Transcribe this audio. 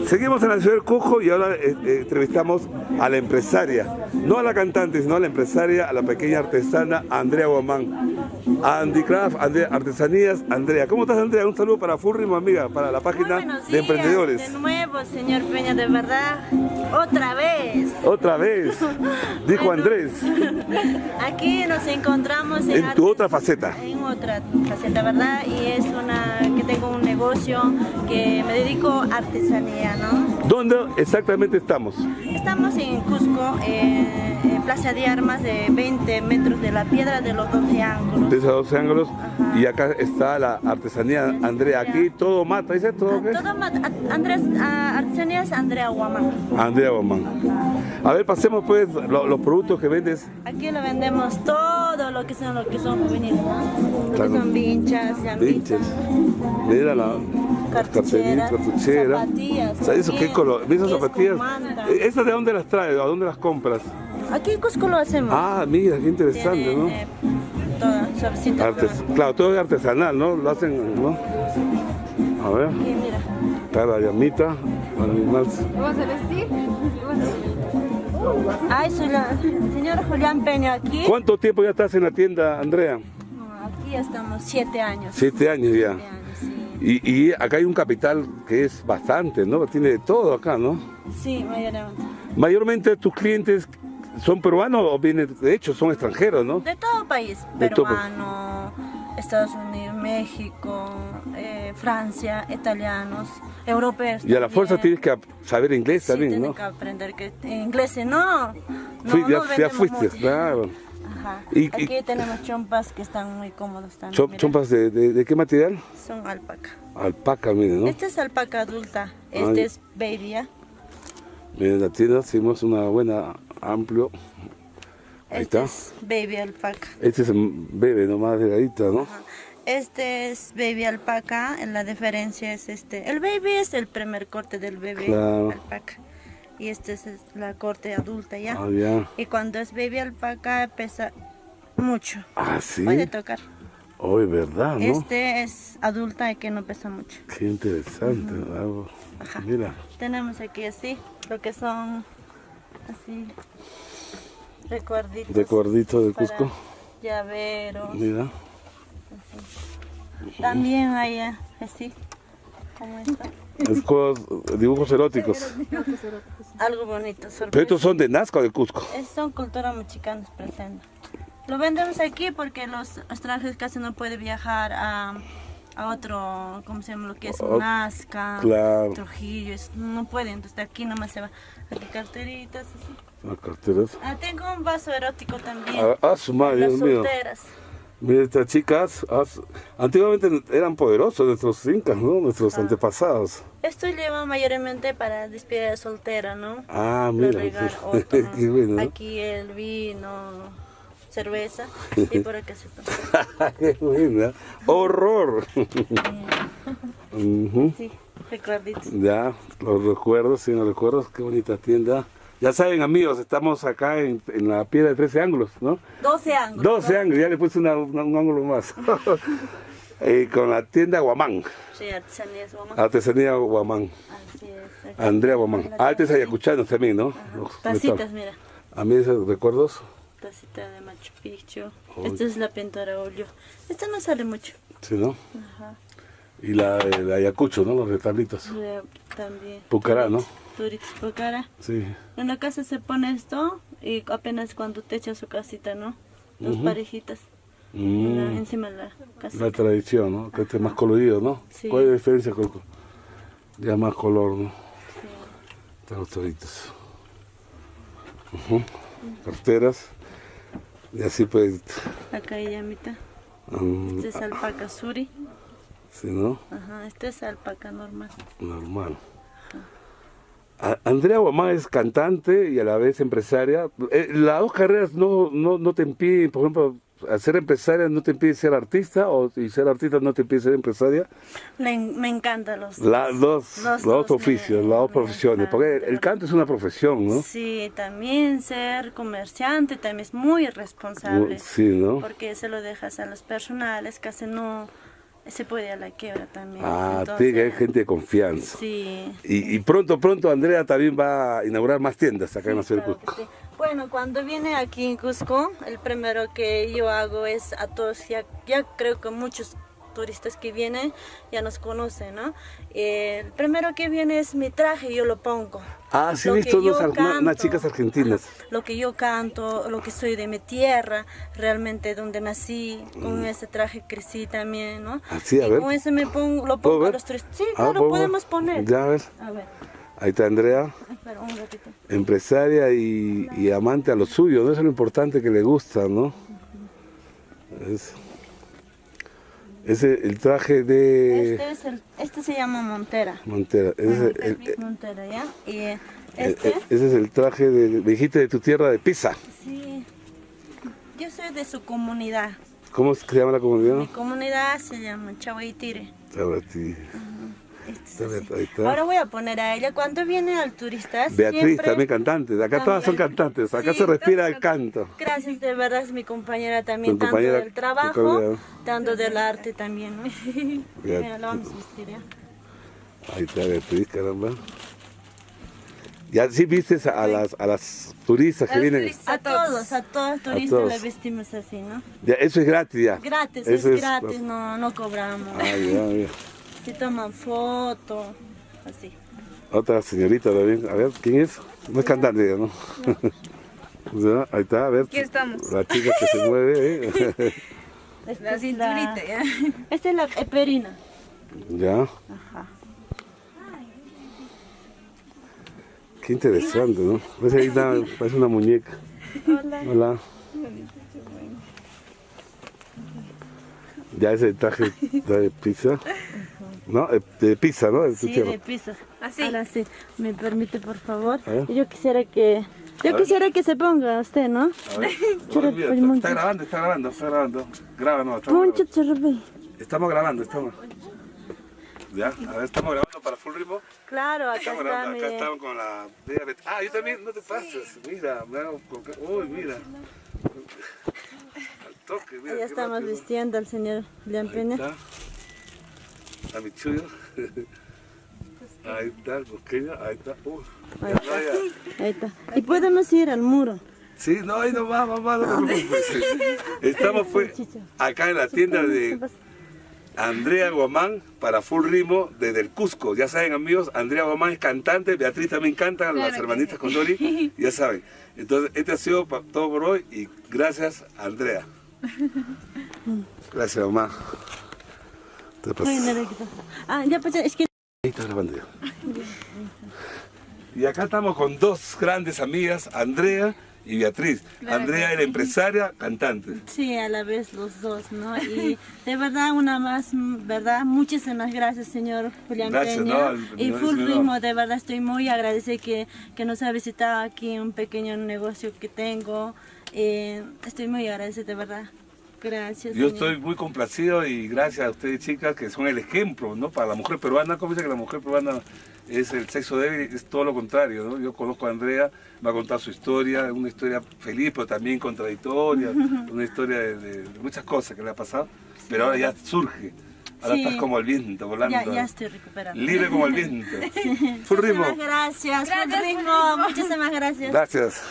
Seguimos en la ciudad del Cusco y ahora entrevistamos a la empresaria, no a la cantante, sino a la empresaria, a la pequeña artesana Andrea Guamán. Handicraft, Artesanías, Andrea. ¿Cómo estás, Andrea? Un saludo para Furrimo, amiga, para la página de emprendedores. De nuevo, señor Peña, de verdad, otra vez. Otra vez, dijo Andrés. Aquí nos encontramos en tu otra faceta. En otra faceta, ¿verdad? Y es que tengo un negocio que me dedico a artesanía, ¿no? ¿Dónde exactamente estamos? Estamos en Cusco, en Plaza de Armas, de 20 metros de la Piedra de los 12 ángulos. De esos 12 ángulos. Ajá. Y acá está la artesanía Andrea. Aquí todo mata, ¿dice todo qué? Todo mata. Artesanías Andrea Guamán. Andrea Guamán. A ver, pasemos pues los productos que vendes. Aquí lo vendemos todo lo que son juveniles, ¿no? Lo claro. que son vinchas, llamitas. Mira la cartuchera. Zapatillas. ¿Sabes qué color? ¿Esas zapatillas? ¿Esas de dónde las traes? ¿A dónde las compras? Aquí en Cusco lo hacemos. Ah, mira, qué interesante, ¿no? Toda suavecita. Claro, todo es artesanal, ¿no? Lo hacen, ¿no? A ver. Aquí, mira. Está la llamita, animal. ¿Vas a vestir? Ay, soy la señora Julián Peña aquí. ¿Cuánto tiempo ya estás en la tienda, Andrea? Aquí ya estamos 7 años. 7 años ya. 7 años, sí. Y acá hay un capital que es bastante, ¿no? Tiene de todo acá, ¿no? Sí, mayormente. Mayormente tus clientes son peruanos o vienen, de hecho, son extranjeros, ¿no? De todo país, peruano, Estados Unidos, México, Francia, italianos, europeos. Y a la fuerza tienes que saber inglés sí, también, ¿no? Sí, que aprender inglés, no. Ya fuiste, claro. Ajá. Aquí tenemos chompas que están muy cómodos también. ¿Chompas de qué material? Son alpaca. Alpaca, miren, ¿no? Esta es alpaca adulta, este es baby, ¿ya? Miren, en la tienda hicimos una buena, amplio. Ahí este está. Es baby alpaca. Este es bebé, nomás delgadita, ¿no? Ajá. Este es baby alpaca, la diferencia es el baby es el primer corte del bebé alpaca. Y este es la corte adulta, ¿ya? Ah, ya. Y cuando es baby alpaca pesa mucho. Ah, sí. Puede tocar. Oh, es verdad, ¿no? Este es adulta y que no pesa mucho. Qué interesante, ¿no? Ajá. Mira. Tenemos aquí así, lo que son así recuerditos. Recuerditos de Cusco. Llaveros. Mira. Así. También hay así, como esto. Dibujos eróticos. Algo bonito, sorpresa. Pero estos son de Nazca o de Cusco. Son cultura mexicanas presentes. Lo vendemos aquí porque los extranjeros casi no pueden viajar a otro, ¿cómo se llama? Lo que es Nazca, claro. Trujillo, no pueden, entonces de aquí nomás se va. Aquí carteritas, así. Las carteras. Tengo un vaso erótico también. Su madre, Dios mío. Solteras. Mira, estas chicas, antiguamente eran poderosos nuestros incas, ¿no? Nuestros antepasados. Esto lleva mayormente para despedida de soltera, ¿no? Ah, mira. Qué bueno, ¿no? Aquí el vino, cerveza, y por acá se toma. Qué buena. ¡Horror! Sí, recuerditos. Ya, los recuerdos, sí, los recuerdos, qué bonita tienda. Ya saben, amigos, estamos acá en la Piedra de 13 ángulos, ¿no? 12 ángulos. 12 ángulos, ya le puse un ángulo más. Con la tienda Guamán. Sí, Artesanías Guamán. Artesanía Guamán. Así es. Andrea Guamán. Este es ayacuchano también, ¿no? Tacitas, mira. A mí esos recuerdos. Tacita de Machu Picchu. Esta es la pintura óleo. Esta no sale mucho. Sí, ¿no? Ajá. Y la de Ayacucho, ¿no? Los retablitos. También. Pucará, ¿no? Turitos Pucará. Sí. En la casa se pone esto y apenas cuando te echas su casita, ¿no? Dos parejitas. Encima de la casa. La tradición, ¿no? Que este es más colorido, ¿no? Sí. ¿Cuál es la diferencia, Coco? Ya más color, ¿no? Sí. Están los toritos. Carteras. Y así pues. Acá hay llamita. Este es alpaca suri. Sí, ¿no? Ajá, este es alpaca normal. Normal. Andrea Guamán es cantante y a la vez empresaria. Las dos carreras no te impiden, por ejemplo, al ser empresaria no te impide ser artista, y ser artista no te impide ser empresaria. Me encantan los dos oficios, las dos profesiones, porque el canto es una profesión, ¿no? Sí, también ser comerciante también es muy responsable. Sí, ¿no? Porque se lo dejas a los personales, casi no se puede ir a la quiebra también. Ah, Entonces, tiene que haber gente de confianza. Sí. Y pronto Andrea también va a inaugurar más tiendas acá en la ciudad de Claro que Cusco. sí. Bueno, cuando viene aquí en Cusco, el primero que yo hago es a todos, ya creo que muchos turistas que vienen ya nos conocen, ¿no? El primero que viene es mi traje, yo lo pongo. Ah, sí, he Lo visto que yo unas canto, chicas argentinas. lo que yo canto, lo que soy de mi tierra, realmente donde nací, con ese traje crecí también, ¿no? Ah, sí, a Y ver. con ese lo ¿Puedo pongo a ver? los turistas. Sí, Ah, claro, podemos poner. Ya, a ver. A ver, Ahí está Andrea, espera un ratito. empresaria y amante a lo suyo, ¿no? Eso es lo importante que le gusta, ¿no? Es el traje de Este se llama Montera. Montera. Montera, ¿ya? Y Ese es el traje me dijiste de tu tierra de Pisa. sí, yo soy de su comunidad. ¿Cómo se llama la comunidad? Mi comunidad se llama Chahuaytire. Este es así. Ahí está. Ahora voy a poner a ella. Cuando viene al turista, Beatriz, siempre... también cantante. Acá todas son cantantes. Acá Sí, se respira todas el canto. Gracias, de verdad es mi compañera también, Tu tanto compañera, del tu trabajo, compañera. tanto del arte también. Ya. Mira, lo vamos a vestir ya. Ahí está Beatriz, caramba. Ya sí viste a las turistas que vienen. A todos turistas todos. les vestimos así, ¿no? Ya, eso es gratis ya. Gratis, Eso es gratis, no cobramos. Ah, ya. Si toman foto, así. Otra señorita también. A ver, ¿quién es? No es cantante ya, ¿no? Ya, ahí está, a ver. Aquí estamos. La chica que se mueve, ¿eh? Esta La es cinturita, ¿ya? Esta es la eperina. Ya. Ajá. Qué interesante, ¿no? Parece, ahí está, parece una muñeca. Hola. Hola. Ya ese traje de pizza. ¿No? De pizza, ¿no? Sí, de piso. Así. Ahora sí, me permite, por favor. A ver. Yo quisiera que se ponga usted, ¿no? A ver. Churro, Olvida, pues, moncho. está grabando. Graba, no, estamos Moncho, grabando. chorro, Estamos grabando, estamos. Ya, a ver, estamos grabando para Full Ritmo. Claro, acá Estamos está, grabando, acá mire. estamos con la diabetes. Ah, yo también, no te pases. Mira, uy, mira. Al toque, mira. Ya qué estamos rápido. vistiendo al señor Julián Ahí Peña. está. A mi chuyo. Ahí está el bosqueño, ahí está. Ahí Ya, está. ya. Ahí está. Y podemos ir al muro. Sí, no, ahí no va, mamá, no te preocupes. Estamos acá en la tienda de Andrea Guamán para Full Ritmo desde el Cusco. Ya saben, amigos, Andrea Guamán es cantante, Beatriz también canta, las hermanitas con Dori, ya saben. Entonces, este ha sido todo por hoy y gracias, Andrea. Gracias, mamá. Te pasas. Ay, nada, quita. Ah, ya pues, es que... Ahí está grabando ya. Y acá estamos con dos grandes amigas, Andrea y Beatriz. Andrea era empresaria, cantante. Sí, a la vez los dos, ¿no? Y de verdad, una más, ¿verdad? Muchísimas gracias, señor Julián Gracias, Peña. ¿no? Y No, Full no. Ritmo, de verdad estoy muy agradecida que nos ha visitado aquí, un pequeño negocio que tengo. Estoy muy agradecida, de verdad. Gracias. Yo señor. estoy muy complacido y gracias a ustedes, chicas, que son el ejemplo, ¿no? Para la mujer peruana. Como dice que la mujer peruana es el sexo débil, es todo lo contrario, ¿no? Yo conozco a Andrea, me ha contado su historia, una historia feliz, pero también contradictoria, una historia de muchas cosas que le ha pasado, pero ahora ya surge. Ahora Sí. estás como el viento, volando. Ya estoy recuperando. Libre como el viento. Full Ritmo. Muchísimas gracias, Full Ritmo. Muchísimas gracias. Gracias.